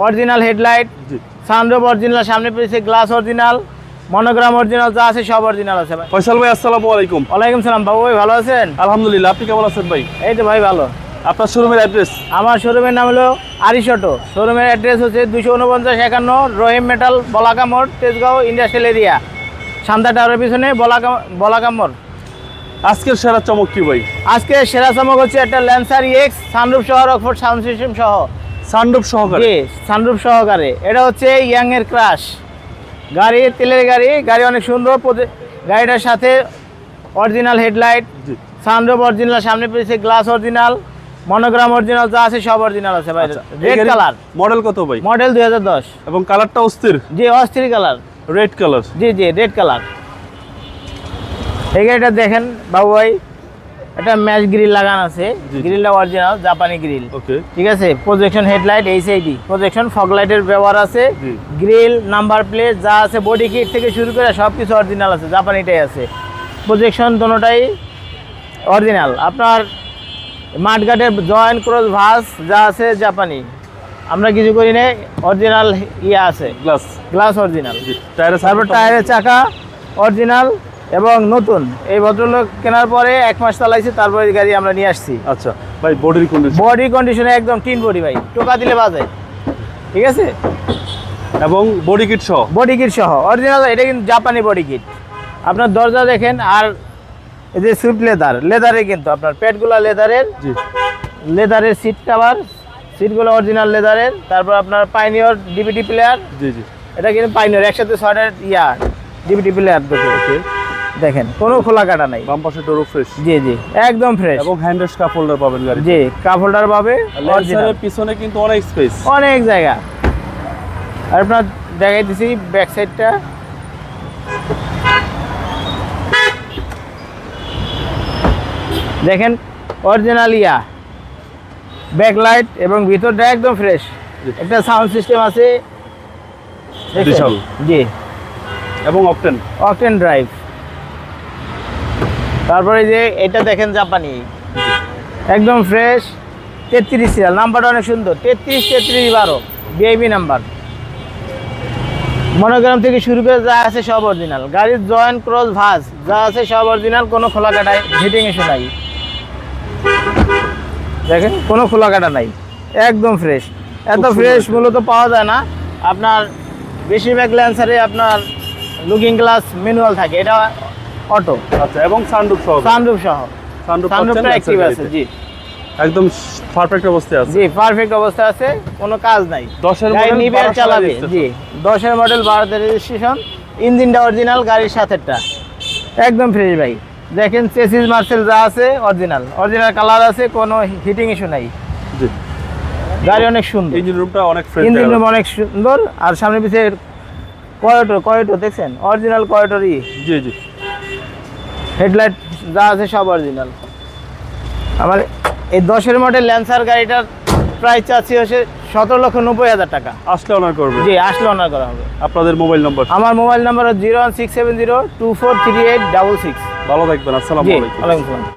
Original headlight, sunroof original, সামনে পিছে glass original, monogram original, যা আছে সব অরিজিনাল আছে ভাই। ফয়সাল ভাই আসসালামু আলাইকুম। ওয়ালাইকুম সালাম বাবু, ভাই ভালো আছেন? আলহামদুলিল্লাহ, আপনি কেমন আছেন ভাই? এই তো ভাই ভালো। আপনার শোরুমের অ্যাড্রেস? আমার শোরুমের নাম হলো আরিশ অটো। শোরুমের অ্যাড্রেস হচ্ছে 249-51 রহিম মেটাল, বলাকা মোড়, তেজগাঁও ইন্ডাস্ট্রিয়াল এরিয়া, শান্তা টাওয়ারের পিছনে বলাকা মোড়। আজকের সেরা চমক কি ভাই? আজকে সেরা চমক হচ্ছে একটা ল্যান্সার এক্স, সানরুফ সহ, রকফোর্ড সাউন্ড সিস্টেম সহ। সানরুফ সহকারে? জি, সানরুফ সহকারে। এটা হচ্ছে ইয়াং এর ক্রাশ গাড়ি, তেলের গাড়ি। গাড়ি অনেক সুন্দর। গাড়িটার সাথে অরিজিনাল হেডলাইট, সানরুফ অরিজিনাল, সামনে পিছে গ্লাস অরিজিনাল, মনোগ্রাম অরিজিনাল, যা আছে সব অরিজিনাল আছে ভাই। Red colour. মডেল কত ভাই? মডেল 2010। এবং কালারটা অস্থির? জি, অস্থির কালার, রেড কালার। জি জি, রেড কালার। এই গাড়িটা দেখেন বাবু ভাই, এটা ম্যাচ গ্রিল লাগানো আছে। গ্রিলটা অরিজিনাল জাপানি গ্রিল। ওকে, ঠিক আছে। Projection headlight, HID projection, fog লাইটের ব্যবহার আছে। গ্রিল, নাম্বার প্লেট, যা আছে বডি কিট থেকে শুরু করে সব কিছু অরিজিনাল আছে, জাপানিটাই আছে। প্রজেকশন দোনোটাই অরিজিনাল। আপনার মাঠঘাটের জয়েন্ট ক্রস ভাস যা আছে জাপানি, আমরা কিছু করি না, অরিজিনাল ইয়ে আছে, গ্লাস অরিজিনাল। তারপর টায়ারের চাকা অরিজিনাল এবং নতুন। এই ভদ্রলোক কেনার পরে 1 মাস চালাইছে, তারপরে এই গাড়ি আমরা নিয়ে আসছি। আচ্ছা ভাই, বডি কন্ডিশনে একদম টিন বডি ভাই, টোকা দিলে বাজে। ঠিক আছে। এবং বডি কিট সহ অরিজিনাল। এটা কিন্তু জাপানি বডি কিট। আপনার দরজা দেখেন, আর এই যে সুইফট লেদারে কিন্তু আপনার পেটগুলো লেদারের সিট কাভার, সিটগুলো অরিজিনাল লেদারের। তারপর আপনার পাইনিয়র ডিভিডি প্লেয়ার। এটা কিন্তু পাইনিয়র একসাথে 6টা ডিভিডি প্লেয়ার দুটো। দেখেন কোনো খোলা কাটা নাই। বাম পাশে ডোরও ফ্রেশ। জি জি, একদম ফ্রেশ। এবং হ্যান্ডরেস্ট কাপ হোল্ডার পাবেন গাড়ি। জি, কাপ হোল্ডার পাবে। ল্যান্সারের পিছনে কিন্তু অনেক স্পেস, অনেক জায়গা। আর আপনার দেখাই দিছি ব্যাক সাইডটা। দেখেন অরিজিনাল ব্যাকলাইট এবং ভিতরটা একদম ফ্রেশ। একটা সাউন্ড সিস্টেম আছে। জি, এবং অকটেন ড্রাইভ। তারপরে যে এটা দেখেন জাপানি, একদম ফ্রেশ। 33 সিরিয়াল, নাম্বারটা অনেক সুন্দর। 33-33-12 বিআইবি নাম্বার। মনোগ্রাম থেকে শুরু করে যা আছে সব অরিজিনাল। গাড়ির জয়েন্ট ক্রস ভাস যা আছে সব অরিজিনাল, কোনো খোলা কাটায় হিটিং ইস্যু নাই। দেখেন কোনো খোলা কাটা নাই, একদম ফ্রেশ। এত ফ্রেশ মূলত পাওয়া যায় না। আপনার বেশিরভাগ ল্যান্সারে আপনার লুকিং গ্লাস ম্যানুয়াল থাকে, এটা অটো। আচ্ছা, এবং সানরুফ সহ। সানরুফটা অ্যাক্টিভ আছে। জি, একদম পারফেক্ট অবস্থায় আছে। জি, পারফেক্ট অবস্থা আছে, কোনো কাজ নাই। 10-এর মডেল নিবে আর চালাবে। জি, 10-এর মডেল, 12-তে রেজিস্ট্রেশন। ইঞ্জিনটা অরিজিনাল, গাড়ির সাথেটা একদম ফ্রেশ ভাই। দেখেন চেসিস মার্সেল যা আছে অরিজিনাল কালার আছে, কোনো হিটিং ইস্যু নাই। জি, গাড়ি অনেক সুন্দর। ইঞ্জিন রুমটা অনেক ফ্রেশ, ইঞ্জিন রুম অনেক সুন্দর। আর সামনে পিছে কয়টো দেখছেন, অরিজিনাল কয়টোরই। জি জি, হেডলাইট যা আছে সব অরিজিনাল। আমার এই 10-এর মডেল ল্যান্সার গাড়িটার প্রাইস চাচ্ছি হচ্ছে 17,90,000 টাকা। আসলে অনার করবে? জি, আসলে অনার করা হবে। আপনাদের মোবাইল নাম্বার? আমার মোবাইল নাম্বার 01670243866। ভালো থাকবেন। আসসালামু আলাইকুম। ওয়ালাইকুম আসসালাম।